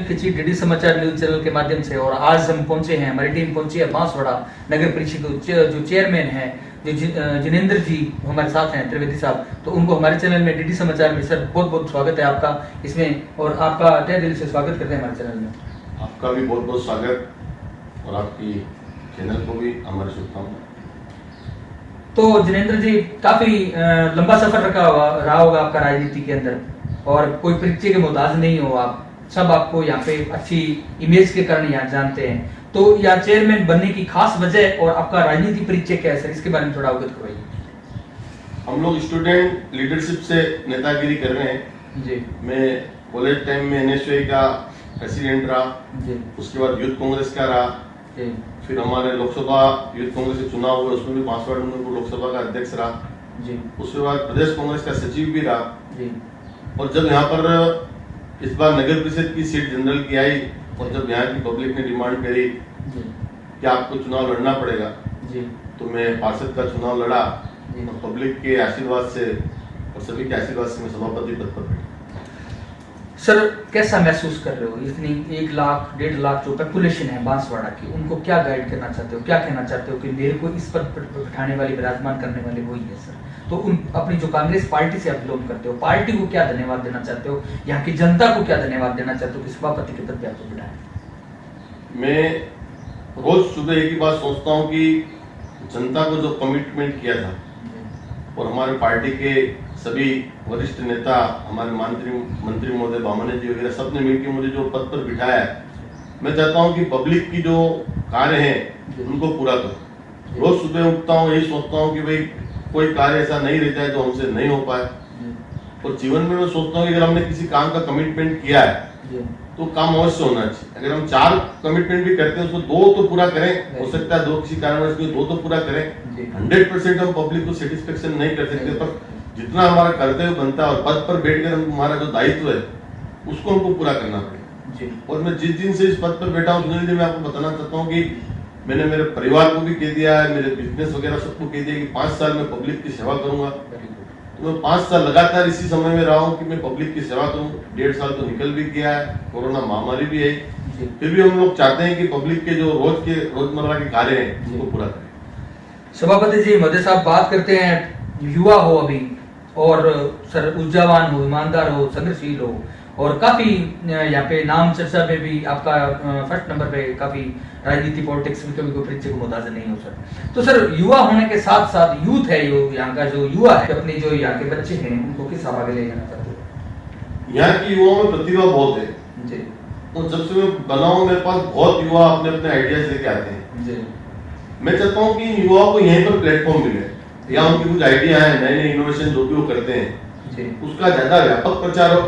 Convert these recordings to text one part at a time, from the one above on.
खिंची डीडी समाचार news channel के माध्यम से। और आज हम पहुंचे हैं, हमारी टीम पहुंची है बांसवाड़ा नगर परिषद जो चेयरमैन है जो जिनेंद्र जी हमारे साथ हैं, त्रिवेदी साहब, तो उनको हमारे चैनल में डीडी समाचार में सर बहुत बहुत स्वागत है आपका इसमें, और आपका तहे दिल से स्वागत करते हैं हमारे चैनल में। आपका भी बहुत बहुत स्वागत और आपकी चैनल को भी हमारी शुभकामनाएं। तो जिनेंद्र जी, काफी लंबा सफर रहा होगा आपका राजनीति के अंदर, और कोई परिचय के मोहताज नहीं हो आप, सब आपको यहाँ पे अच्छी इमेज के कारण यहाँ जानते हैं। तो यहाँ चेयरमैन बनने की खास वजह और आपका राजनीति परिचय क्या है सर, इसके बारे में थोड़ा अवगत करवाइए। हम लोग स्टूडेंट लीडरशिप से नेतागिरी कर रहे हैं जी। मैं कॉलेज टाइम में एनएसयूआई का प्रेसिडेंट रहा जी। उसके बाद यूथ कांग्रेस का रहा जी। फिर हमारे लोकसभा यूथ कांग्रेस के चुनाव हुए, उसमें भी बांसवाड़ा नगर को लोकसभा का अध्यक्ष रहा जी। उसके बाद प्रदेश कांग्रेस का सचिव भी रहा जी। और जब यहाँ पर इस बार नगर परिषद की सीट जनरल की आई और जब यहाँ की पब्लिक ने डिमांड करी कि आपको चुनाव लड़ना पड़ेगा जी, तो मैं पार्षद का चुनाव लड़ा जी। और पब्लिक के आशीर्वाद से और सभी के आशीर्वाद से मैं सभापति पद पर बैठा। सर कैसा महसूस कर रहे हो, इतनी 1 लाख 1.5 लाख जो पॉपुलेशन है बांसवाड़ा की, उनको क्या गाइड करना चाहते हो, क्या कहना चाहते हो कि मेरे को इस पद पर बिठाने वाले, विराजमान करने वाले वही है सर। तो उन अपनी जो कांग्रेस पार्टी से आप बिलोंग करते हो, पार्टी को क्या धन्यवाद देना चाहते हो, यहाँ की जनता को क्या धन्यवाद देना चाहते हो कि सभापति के पद पे आपको बिठाया। मैं रोज सुबह एक ही बात सोचता हूँ कि जनता को जो कमिटमेंट किया था और हमारे पार्टी के सभी वरिष्ठ नेता, हमारे मंत्री महोदय बामने जी वगैरह सबने मिलकर मुझे जो पद पर बिठाया है, मैं चाहता हूं कि पब्लिक की जो कार्य हैं उनको पूरा करूं। रोज सुबह उठता हूं यही सोचता हूं कि भाई कोई कार्य ऐसा नहीं रहता है जो हमसे नहीं हो पाए, और जीवन में मैं सोचता हूं कि अगर हमने किसी काम का कमिटमेंट किया है तो काम अवश्य होना चाहिए। अगर हम 4 कमिटमेंट भी करते हैं उसको 2 तो पूरा करें, हो सकता है 2 किसी कारणवश 2 तो पूरा करें। 100% हम पब्लिक को सेटिस्फेक्शन नहीं कर सकते, पर जितना हमारा कर्तव्य बनता है और पद पर बैठकर हमारा जो दायित्व है उसको हमको पूरा करना पड़ेगा। और मैं जिस दिन से इस पद पर बैठा हूँ मैं आपको बताना चाहता हूँ कि मैंने मेरे परिवार को भी कह दिया है, मेरे बिजनेस वगैरह सबको कह दिया कि 5 साल में पब्लिक की सेवा करूंगा। तो मैं 5 साल लगातार इसी समय में रहा हूँ कि मैं पब्लिक की सेवा करूँ। 1.5 साल तो निकल भी गया है, कोरोना महामारी भी है, फिर भी हम लोग चाहते हैं कि पब्लिक के जो रोजमर्रा के कार्य हैं उनको पूरा करें। सभापति जी, महोदय साहब बात करते हैं युवा हो अभी, और सर ऊर्जावान हो, ईमानदार हो, संघर्षशील हो, और काफी यहाँ पे नाम चर्चा में भी आपका फर्स्ट नंबर पे काफी राजनीति पॉलिटिक्स में कभी कोई परिचय को मुताज नहीं हो सर। तो सर युवा होने के साथ साथ यूथ है, यहाँ का जो युवा है, अपने जो यहाँ के बच्चे हैं उनको किस आगे ले जाना चाहते हो? यहाँ की युवाओं में प्रतिभा बहुत है जी। तो जब से मैं बना हूँ मेरे पास बहुत युवा अपने अपने आइडियाज लेके आते हैं जी। मैं चाहता हूँ कि युवाओं को यहीं पर प्लेटफॉर्म मिले, या उनके कुछ आइडिया है, नए नए इनोवेशन जो भी वो करते हैं जी। उसका ज्यादा व्यापक प्रचार हो।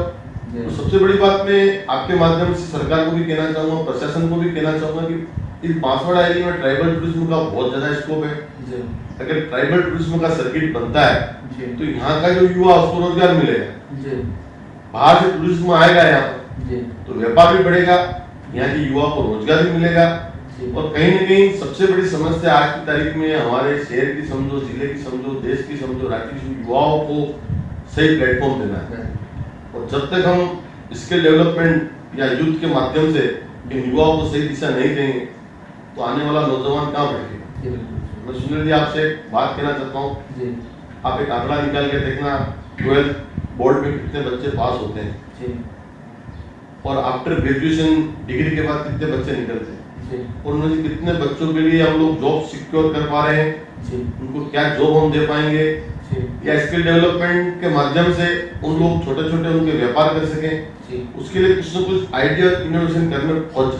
तो सबसे बड़ी बात मैं आपके माध्यम से सरकार को भी कहना चाहूंगा, प्रशासन को भी कहना चाहूंगा कि इस बांसवाड़ा एरिया में ट्राइबल टूरिज्म का बहुत ज्यादा स्कोप है। अगर ट्राइबल टूरिज्म का सर्किट बनता है तो यहाँ का जो युवा उसको रोजगार मिलेगा, बाहर से टूरिज्म आएगा यहाँ पर तो व्यापार भी बढ़ेगा, यहाँ के युवा को रोजगार भी मिलेगा। और कहीं न कहीं सबसे बड़ी समस्या आज की तारीख में हमारे शहर की समझो, जिले की समझो, देश की समझो, राज्य की युवाओं को सही प्लेटफॉर्म देना है। और जब तक हम स्किल डेवलपमेंट या यूथ के माध्यम से इन युवाओं को सही दिशा नहीं देंगे तो आने वाला नौजवान कहाँ बढ़ेगा। मैं सुनील जी आपसे बात कहना चाहता हूँ, आप एक आंकड़ा निकाल के देखना 12th बोर्ड में कितने बच्चे पास होते हैं और आफ्टर ग्रेजुएशन डिग्री के बाद कितने बच्चे निकलते हैं, और उनमें से कितने बच्चों के लिए हम लोग जॉब सिक्योर कर पा रहे हैं, उनको क्या जॉब हम दे पाएंगे, या स्किल डेवलपमेंट के माध्यम से उन लोग छोटे छोटे उनके व्यापार कर सकें, उसके लिए कुछ न कुछ आइडिया इनोवेशन करने पहुंच।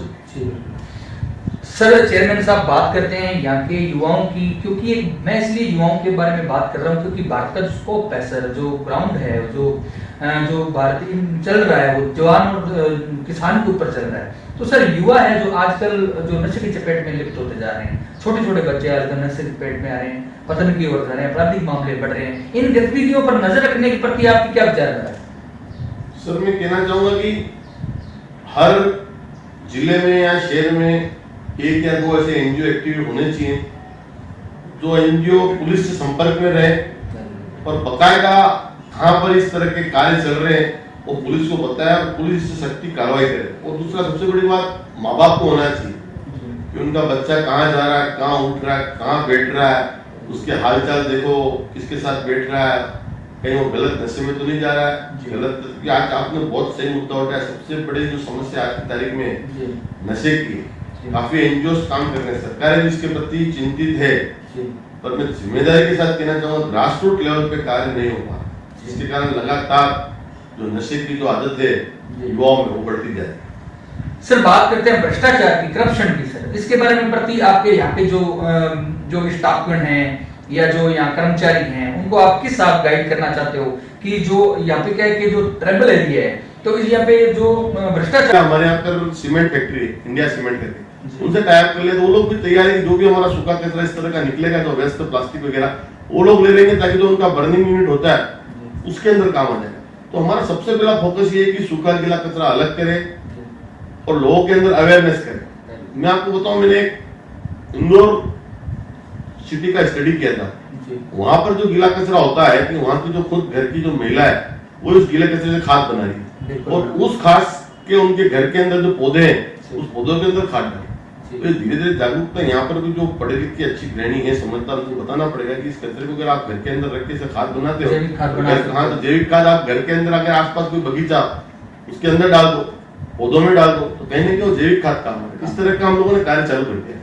सर चेयरमैन साहब बात करते हैं यहाँ के युवाओं की, क्योंकि मैं इसलिए युवाओं के बारे में बात कर रहा हूँ क्योंकि भारत का जो स्कोप है सर, जो ग्राउंड है, जो भारत चल रहा है वो जवान और किसान के ऊपर चल रहा है। तो सर युवा है जो आजकल जो नशे की चपेट में लिप्त होते जा रहे हैं, छोटे छोटे बच्चे आजकल नशे की चपेट में आ रहे हैं, पतन की ओर जा रहे हैं, आपराधिक मामले बढ़ रहे हैं, इन गतिविधियों पर नजर रखने के प्रति आपकी क्या विचार है? सर मैं कहना चाहूंगा कि हर जिले में या शहर में 1 या 2 ऐसे एनजीओ एक्टिव होने चाहिए जो एनजीओ पुलिस से संपर्क में रहे और बकायदा कहाँ पर इस तरह के कार्य चल रहे हैं वो पुलिस को बताया और पुलिस इससे सख्ती कार्रवाई करे। और दूसरा सबसे बड़ी बात माँ बाप को होना चाहिए कि उनका बच्चा कहाँ जा रहा है, कहाँ उठ रहा है, कहाँ बैठ रहा है, उसके हालचाल देखो, किसके साथ बैठ रहा है, कहीं वो गलत नशे में तो नहीं जा रहा है, गलत। आज आपने बहुत सही मुद्दा उठाया। सबसे बड़ी जो समस्या आज की तारीख में नशे की, काफी एनजीओ काम कर रहे हैं, सरकार भी इसके प्रति चिंतित है, पर मैं जिम्मेदारी के साथ कहना चाहूंगा ग्रास रूट लेवल पे कार्य नहीं हो पा रहा, जिसके कारण लगातार जो नशे की जो आदत है युवाओं में वो बढ़ती जाए। सर बात करते हैं भ्रष्टाचार की, करप्शन की। सर इसके बारे में प्रति आपके यहाँ पे जो स्टाफगण हैं या जो यहाँ कर्मचारी हैं, उनको आप किस आप गाइड करना चाहते हो कि जो यहाँ पे क्या है कि जो ट्राइबल एरिया है, तो यहाँ पे जो भ्रष्टाचार। हमारे यहाँ पर सीमेंट फैक्ट्री है, इंडिया सीमेंट करके, उनसे टाइप कर ले तो वो लोग भी तैयार है, जो भी हमारा सूखा कचरा इस तरह का निकलेगा, जो व्यस्त प्लास्टिक वगैरह, वो लोग ले लेंगे ताकि जो उनका बर्निंग यूनिट होता है उसके अंदर काम आ जाएगा। तो हमारा सबसे पहला फोकस ये है कि सूखा गीला कचरा अलग करें और लोगों के अंदर अवेयरनेस करें। मैं आपको बताऊं, मैंने एक इंदौर सिटी का स्टडी किया था। वहां पर जो गीला कचरा होता है कि वहां की जो खुद घर की जो महिला है वो उस गीले कचरे से खाद बना रही है और उस खाद के उनके घर के अंदर जो पौधे हैं उस पौधों के अंदर खाद डाली। तो धीरे धीरे जागरूकता यहाँ पर भी जो पढ़े लिखी अच्छी गृहिणी है, समझदार, उनको बताना पड़ेगा कि इस कचरे को अगर आप घर के अंदर रख के इसे खाद बनाते हो, हाँ, तो जैविक खाद आप घर के अंदर अगर आसपास कोई बगीचा उसके अंदर डाल दो, पौधों में डाल दो, तो कहीं ना कहीं जैविक खाद काम है। इस तरह का हम लोगों ने कार्य चालू कर दिया।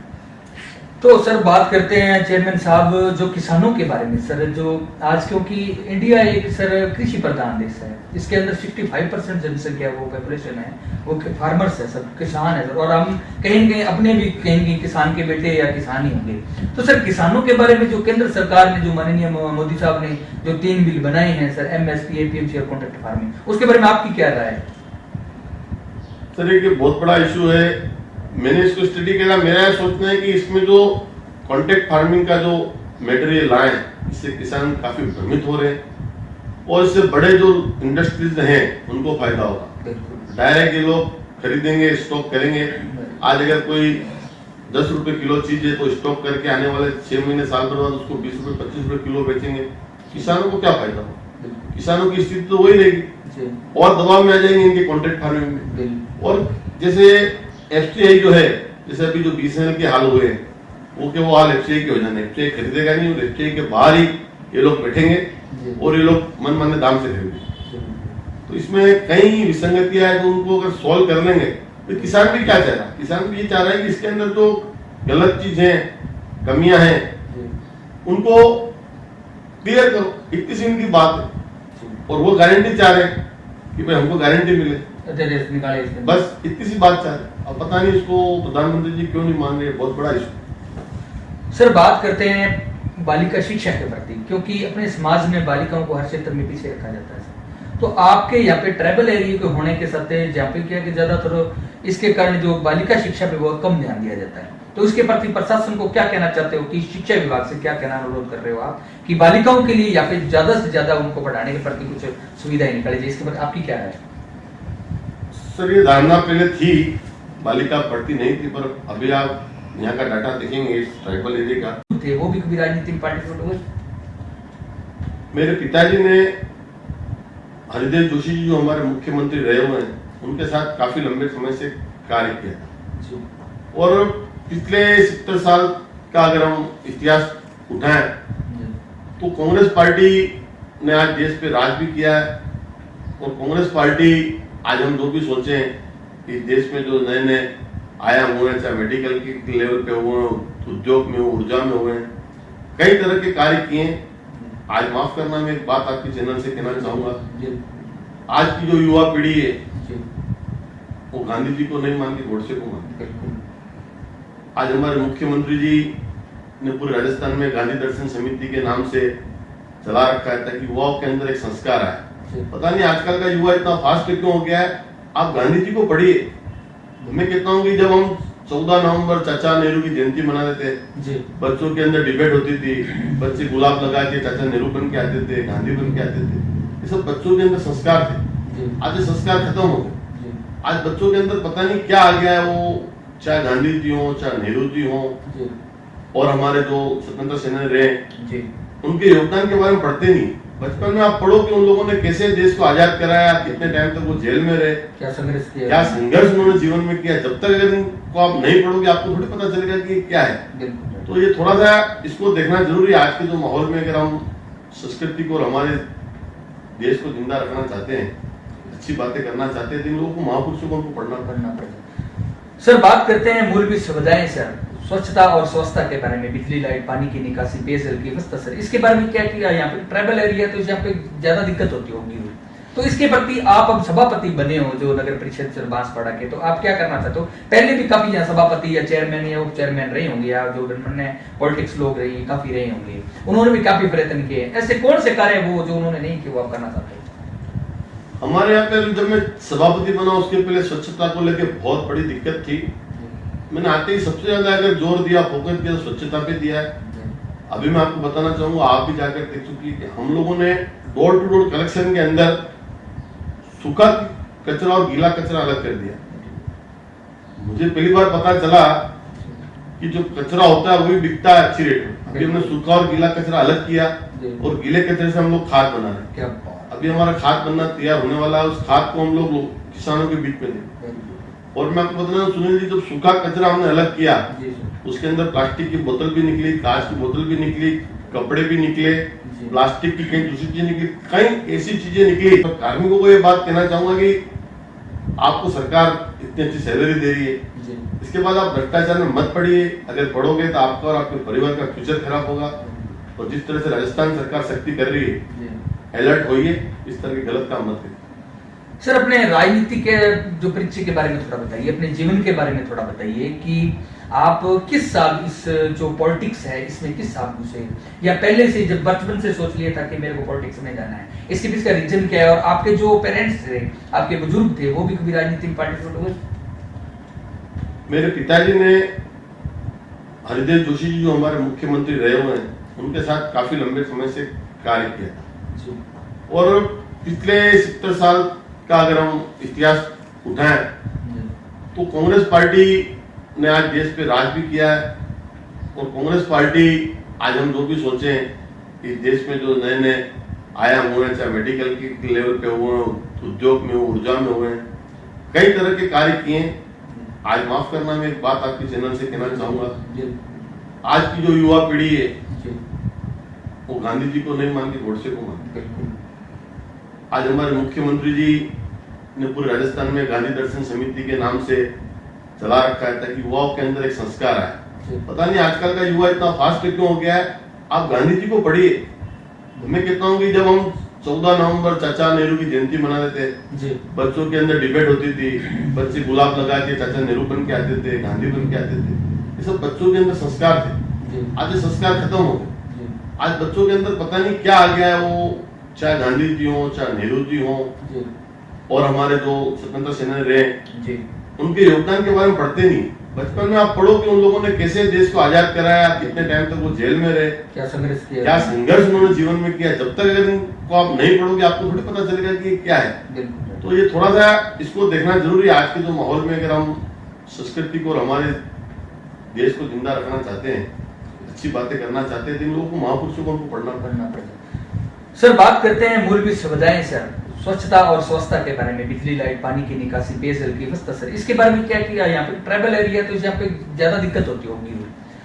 तो सर बात करते हैं चेयरमैन साहब जो किसानों के बारे में। सर जो आज क्योंकि इंडिया एक सर कृषि प्रधान देश है, इसके अंदर 65% जनसंख्या वो पॉपुलेशन है वो फार्मर्स है, सब किसान है सर, और हम कहीं न कहीं अपने भी कहेंगे किसान के बेटे या किसान ही होंगे। तो सर किसानों के बारे में जो केंद्र सरकार ने, जो माननीय मोदी साहब ने जो 3 बिल बनाए हैं सर, MSP, APMC और कॉन्ट्रैक्ट फार्मिंग, उसके बारे में आपकी क्या राय है? सर ये बहुत बड़ा इशू है। मैंने इसको स्टडी किया, मेरा यह सोचना है कि इसमें जो कॉन्ट्रैक्ट फार्मिंग का जो मटेरियल लाए, इससे किसान काफी भ्रमित हो रहे हैं और इससे बड़े जो इंडस्ट्रीज हैं उनको फायदा होगा। डायरेक्ट ये लोग खरीदेंगे, स्टॉक करेंगे। आज अगर कोई 10 रुपए किलो चीज है तो स्टॉक करके आने वाले 6 महीने साल भर बाद उसको 20 रुपए 25 रुपए किलो बेचेंगे। किसानों को क्या फायदा होगा? किसानों की स्थिति तो वही रहेगी और दबाव में आ जाएंगे इनके कॉन्ट्रैक्ट फार्मिंग में। और जैसे FCI जो है, जैसे अभी जो BSNL के हाल हुए हैं वो हाल FCI के हो जाने, FCI खरीदेगा नहीं और FCI के बाहर ही ये लोग बैठेंगे और ये लोग मनमाने दाम से खरीदेंगे। तो इसमें कई विसंगतियां है, तो उनको अगर सॉल्व कर लेंगे तो किसान भी क्या चाह रहा है? किसान भी ये चाह रहा है कि इसके अंदर जो गलत चीजें, कमियां हैं, उनको क्लियर करो। इतनी सी इनकी बात है और वो गारंटी चाह रहे हैं कि भाई हमको गारंटी मिले, बस इतनी सी बात चाह रहे हैं। अब पता नहीं इसको प्रधानमंत्री जी क्यों नहीं मान रहे, बहुत बड़ा इशू। सर बात करते हैं बालिका शिक्षा के प्रति, क्योंकि अपने समाज में बालिकाओं को हर क्षेत्र में पीछे रखा जाता है। तो आपके यहाँ पे ट्राइबल एरिया के होने के साथ जहाँ पे क्या कि ज्यादातर इसके कारण जो बालिका शिक्षा पे बहुत कम ध्यान दिया जाता है, तो इसके प्रति प्रशासन को क्या कहना चाहते हो कि शिक्षा विभाग से क्या कहना अनुरोध कर रहे हो आप कि बालिकाओं के लिए या फिर ज्यादा से ज्यादा उनको पढ़ाने के प्रति कुछ सुविधाएं निकाली जाए? इसके प्रति आपकी क्या राय है? सर ये धारणा पहले थी, बालिका पढ़ती नहीं थी, पर अभी आप यहाँ का डाटा देखेंगे इस ट्राइबल एरिया का, थे वो भी राजनीति में पार्टिसिपेट हुए। मेरे पिताजी ने हरिदेव जोशी जी जो हमारे मुख्यमंत्री रहे हुए हैं, उनके साथ काफी लंबे समय से कार्य किया था। और पिछले 70 साल का अगर हम इतिहास उठाएं तो कांग्रेस पार्टी ने आज देश पे राज भी किया है। और कांग्रेस पार्टी आज हम जो भी सोचे कि देश में जो नए नए आयाम हुए, चाहे मेडिकल के लेवल पे हुए, उद्योग में, ऊर्जा में हुए, कई तरह के कार्य किए। आज माफ करना, मैं एक बात आपके चैनल से कहना चाहूंगा, आज की जो युवा पीढ़ी है वो गांधी जी को नहीं मानती, गोडसे को मानती। आज हमारे मुख्यमंत्री जी ने पूरे राजस्थान में गांधी दर्शन समिति के नाम से चला रखा है ताकि युवाओं के अंदर एक संस्कार आए। पता नहीं आजकल का युवा इतना फास्ट क्यों हो गया है। आप गांधी जी को पढ़िए। मैं कहता हूँ कि जब हम 14 नवंबर चाचा नेहरू की जयंती मनाते थे, बच्चों के अंदर डिबेट होती थी, बच्चे गुलाब लगा के चाचा नेहरू बन के आते थे, गांधी बन के आते थे, ये सब बच्चों के अंदर संस्कार थे। आज ये संस्कार खत्म हो गए। आज बच्चों के अंदर पता नहीं क्या आ गया है, वो चाहे गांधी जी हो, चाहे नेहरू जी हो, और हमारे जो स्वतंत्र सेनानी रहे, उनके योगदान के बारे में पढ़ते नहीं, बचपन में आप पढ़ो कि उन लोगों ने कैसे देश को आजाद कराया, कितने टाइम तक वो जेल में रहे, क्या संघर्ष किया, क्या संघर्ष उन्होंने जीवन में किया। जब तक अगर इनको आप नहीं पढ़ोगे आपको थोड़ी पता चलेगा कि क्या है। तो ये थोड़ा सा इसको देखना जरूरी है। आज के जो माहौल में अगर हम संस्कृति को और हमारे देश को जिंदा रखना चाहते हैं, अच्छी बातें करना चाहते हैं, तो इन लोगों को, महापुरुषों को उनको पढ़ना पड़ेगा। सर बात करते हैं मूलभूत सुविधाएं सर, स्वच्छता और स्वच्छता के बारे में, बिजली, लाइट, पानी की निकासी, पेयजल की व्यवस्था सर, इसके बारे में क्या किया? यहाँ पे ट्राइबल एरिया तो यहाँ पे ज्यादा दिक्कत होती होगी, तो इसके प्रति आप अब सभापति बने हो जो नगर परिषद सर बांसवाड़ा के, तो आप क्या करना चाहते हो? पहले भी काफी यहाँ सभापति या चेयरमैन या उप चेयरमैन रहे होंगे, या जो पॉलिटिक्स लोग रहे काफी रहे होंगे, उन्होंने भी काफी प्रयत्न किए। ऐसे कौन से कार्य वो जो उन्होंने नहीं किए वो आप करना चाहते हो? हमारे यहाँ पे जब मैं सभापति बना उसके पहले स्वच्छता को लेकर बहुत बड़ी दिक्कत थी। मैंने आते ही सबसे ज्यादा अगर जोर दिया, फोकस किया, स्वच्छता पे दिया है। अभी मैं आपको बताना चाहूंगा, आप भी जाकर देख चुकी कि हम लोगों ने डोर टू डोर कलेक्शन के अंदर सूखा कचरा और गीला कचरा अलग कर दिया। मुझे पहली बार पता चला कि जो कचरा होता है वही बिकता है अच्छी रेट में। अभी हमने सूखा और गीला कचरा अलग किया और गीले कचरे से हम लोग खाद बना रहे हैं। अभी हमारा खाद बनना तैयार होने वाला है, उस खाद को हम लोग किसानों के बीच में दें। और मैं आपको बता रहा हूँ सुनील जी, जब सूखा कचरा हमने अलग किया उसके अंदर प्लास्टिक की बोतल भी निकली, कांच की बोतल भी निकली, कपड़े भी निकले, प्लास्टिक की कई दूसरी चीजें निकली, कई ऐसी चीजें निकली। तो कार्मिकों को ये बात कहना चाहूंगा कि आपको सरकार इतनी अच्छी सैलरी दे रही है, इसके बाद आप भ्रष्टाचार में मत पड़िए। अगर पढ़ोगे तो आपका और आपके परिवार का फ्यूचर खराब होगा। और जिस तरह से राजस्थान सरकार सख्ती कर रही है, अलर्ट होइए, इस तरह के गलत काम मत करिए। सर अपने राजनीति के जो परिचय के बारे में थोड़ा बताइए, अपने जीवन के बारे में थोड़ा बताइए कि आप किस साल इस जो पॉलिटिक्स है इसमें किस साल घुसे, या पहले से जब बचपन से सोच लिया था कि मेरे को पॉलिटिक्स में जाना है, इसके पीछे का रीजन क्या है? और आपके जो पेरेंट्स थे, आपके बुजुर्ग थे, वो भी कभी राजनीति में पार्टिसिपेट हुए? मेरे पिताजी ने, हरिदेव जोशी जी जो हमारे मुख्यमंत्री रहे हुए हैं, उनके साथ काफी लंबे समय से कार्य किया था। और पिछले 70 साल का अगर हम इतिहास उठाएं तो कांग्रेस पार्टी ने आज देश पे राज भी किया है। और कांग्रेस पार्टी आज हम जो भी सोचे कि देश में जो नए नए आयाम हुए, चाहे मेडिकल के लेवल पे हुए, उद्योग में, ऊर्जा में हुए, कई तरह के कार्य किए। आज माफ करना, मैं एक बात आपके चैनल से कहना चाहूंगा, आज की जो युवा पीढ़ी है वो गांधी जी को नहीं मानती, गोडसे को मानती। आज हमारे मुख्यमंत्री जी ने पूरे राजस्थान में गांधी दर्शन समिति के नाम से चला रखा है ताकि युवाओं के अंदर एक संस्कार आए। पता नहीं आजकल का युवा इतना फास्ट क्यों हो गया है। आप गांधी जी को पढ़िए। मैं कहता हूँ कि जब हम 14 नवंबर चाचा नेहरू की जयंती मनाते थे, बच्चों के अंदर डिबेट होती थी, बच्चे गुलाब लगा के चाचा नेहरू बन के आते थे, गांधी बन के आते थे, ये सब बच्चों के अंदर संस्कार थे। आज ये संस्कार खत्म हो गए। आज बच्चों के अंदर पता नहीं क्या आ गया है, वो चाहे गांधी जी हो, चाहे नेहरू जी हो, और हमारे जो स्वतंत्रता सेनानी रहे, उनके योगदान के बारे में पढ़ते नहीं। बचपन में आप पढ़ो कि उन लोगों ने कैसे देश को आजाद कराया, कितने टाइम तक वो जेल में रहे, क्या संघर्ष किया, क्या संघर्ष उन्होंने जीवन में किया। जब तक अगर इनको आप नहीं पढ़ोगे आपको थोड़ी पता चलेगा कि क्या है। तो ये थोड़ा सा इसको देखना जरूरी है। आज के जो माहौल में अगर हम संस्कृति को और हमारे देश को जिंदा रखना चाहते हैं, अच्छी बातें करना चाहते हैं, तो इन लोगों को, महापुरुषों को उनको पढ़ना पड़ेगा। सर बात करते हैं मूलभूत सुविधाएं सर, स्वच्छता और स्वच्छता के बारे में, बिजली, लाइट, पानी की निकासी, पेयजल की व्यवस्था सर, इसके बारे में क्या किया? यहाँ पे ट्राइबल एरिया तो यहाँ पे ज्यादा दिक्कत होती होगी,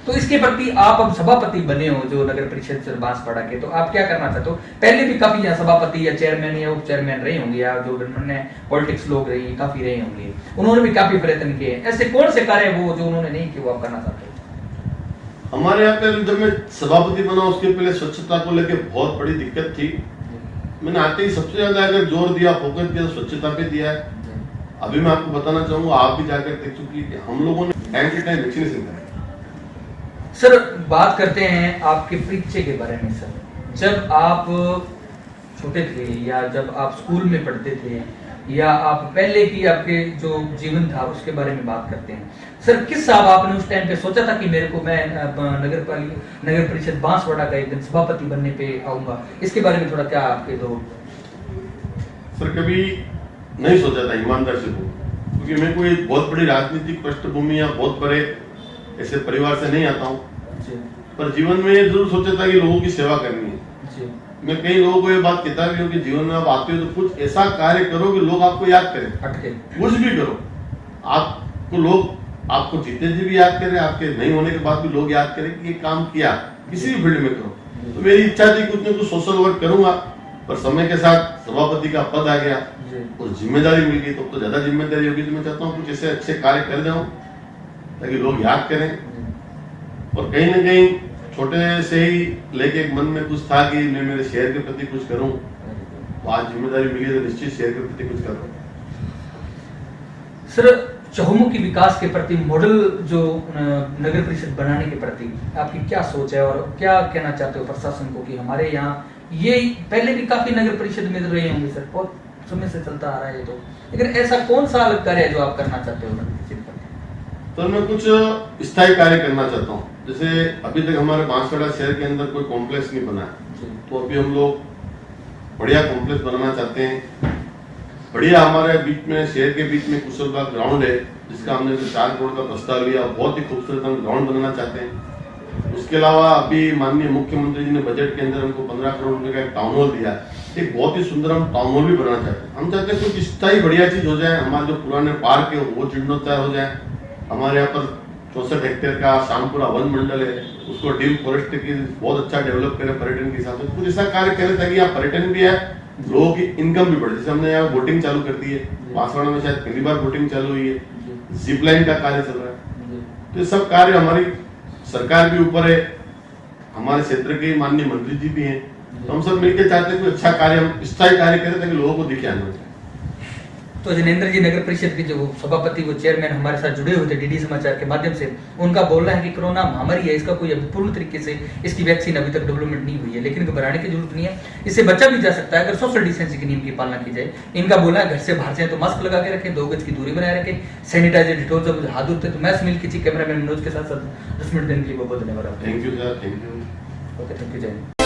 तो इसके प्रति आप अब सभापति बने हो जो नगर परिषद सर बांसवाड़ा के, तो आप क्या करना चाहते हो? पहले भी काफी यहाँ सभापति या चेयरमैन या उप चेयरमैन रहे होंगे, या जो पॉलिटिक्स लोग रहे काफी रहे होंगे, उन्होंने भी काफी प्रयत्न किए। ऐसे कौन से कार्य वो जो उन्होंने नहीं किए वो आप करना चाहते हो? हमारे यहाँ पे जब मैं सभापति बना उसके पहले स्वच्छता को लेकर बहुत बड़ी दिक्कत थी। मैंने आते ही सबसे ज्यादा अगर जोर दिया, फोकस किया, स्वच्छता पे दिया है। अभी मैं आपको बताना चाहूंगा, आप भी जाकर देख चुकी कि हम लोगों ने टाइम टू टाइम वैक्सीनेशन कराया। सर बात करते हैं आपके परिचय के बारे में सर, जब आप छोटे थे या जब आप स्कूल में पढ़ते थे या आप पहले की आपके जो जीवन था उसके बारे में बात करते हैं सर, किस साल आपने उस टाइम पे सोचा था कि मेरे को मैं नगर परिषद बांसवाड़ा का एक दिन सभापति बनने पे आऊंगा? इसके बारे में थोड़ा क्या आपके दो? सर कभी नहीं सोचा था, ईमानदार से बोलूं, क्योंकि मैं कोई बहुत बड़ी राजनीतिक पृष्ठभूमि या बहुत बड़े ऐसे परिवार से नहीं आता हूँ, पर जीवन में जरूर सोचा था कि लोगों की सेवा करनी है। मैं कई लोगों को ये बात कहता भी हूँ कि जीवन में आप आते हो तो कुछ ऐसा कार्य करो कि लोग आपको याद करें। हटके कुछ भी करो, आपको लोग आपको जीते जी भी याद करें, आपके नहीं होने के बाद भी लोग याद करें कि ये काम किया, किसी भी फील्ड में करो। तो मेरी इच्छा थी कुछ न कुछ सोशल वर्क करूंगा, पर समय के साथ सभापति का पद आ गया और जिम्मेदारी मिल गई, तो ज्यादा जिम्मेदारी होगी। तो मैं चाहता हूँ कुछ ऐसे अच्छे कार्य कर जाऊं ताकि लोग याद करें। और कहीं ना कहीं छोटे से ही लेके एक मन में कुछ था कि मैं मेरे शहर के प्रति कुछ करूं, तो आज जिम्मेदारी मिली तो निश्चित शहर के प्रति कुछ कर रहा हूं। सर, चहुमुखी विकास के प्रति मॉडल जो नगर परिषद बनाने के प्रति आपकी क्या सोच है और क्या कहना चाहते हो प्रशासन को कि हमारे यहाँ ये पहले भी काफी नगर परिषद में रहे होंगे सर, बहुत समय से चलता आ रहा है, तो लेकिन ऐसा कौन सा अलग कार्य है जो आप करना चाहते हो नगर परिषद पर? तो मैं कुछ स्थायी कार्य करना चाहता हूँ। जैसे अभी तक हमारे बांसवाड़ा शहर के अंदर कोई कॉम्प्लेक्स नहीं बना है, तो अभी हम लोग बढ़िया कॉम्प्लेक्स बनाना चाहते हैं। बढ़िया हमारे बीच में शहर के बीच में कुशलबाग ग्राउंड है, जिसका हमने 4 करोड़ का प्रस्ताव लिया, बहुत ही खूबसूरत हम ग्राउंड बनाना चाहते हैं। उसके अलावा अभी माननीय मुख्यमंत्री जी ने बजट के अंदर हमको 15 करोड़ रुपए का एक टाउन हॉल दिया, एक बहुत ही सुंदर हम टाउन हॉल भी बनाना चाहते हैं। हम चाहते हैं कुछ स्थायी बढ़िया चीज हो जाए, हमारे जो पुराने पार्क है वो जीर्णोद्धार हो जाए। हमारे यहाँ पर 64 हेक्टेयर का शामपुरा वन मंडल है, उसको डीप फॉरेस्ट की बहुत अच्छा डेवलप करें पर्यटन के हिसाब से। कुछ ऐसा कार्य करें ताकि यहाँ पर्यटन भी है, लोगों की इनकम भी बढ़े। जैसे हमने यहाँ बोटिंग चालू कर दी है, बांसवाड़ा में शायद पहली बार बोटिंग चालू हुई है, जिप लाइन का कार्य चल रहा है। तो ये सब कार्य हमारी सरकार भी ऊपर है, हमारे क्षेत्र के माननीय मंत्री जी भी हैं, तो हम सब मिलकर चाहते हैं कि अच्छा कार्य हम स्थायी कार्य करें ताकि लोगों को दिखे आना चाहिए। तो जिनेंद्र जी नगर परिषद के जो सभापति वो चेयरमैन हमारे साथ जुड़े हुए थे डीडी समाचार के माध्यम से, उनका बोलना है कि कोरोना महामारी है, इसका कोई अभी पूर्ण तरीके से इसकी वैक्सीन अभी तक डेवलपमेंट नहीं हुई है, लेकिन घबराने की जरूरत नहीं है, इससे बचा भी जा सकता है अगर सोशल डिस्टेंसिंग के नियम की पालना की जाए। इनका बोलना है घर से बाहर जाए तो मास्क लगा के रखें, 2 गज की दूरी बनाए रखें, सैनिटाइजर डिटॉल से मुझे हाथ धोते। तो मैं सुनील किची, कैमरामैन मनोज के साथ 10 मिनट देने के लिए बहुत धन्यवाद। Thank you sir, thank you. Okay, thank you, जय हिंद।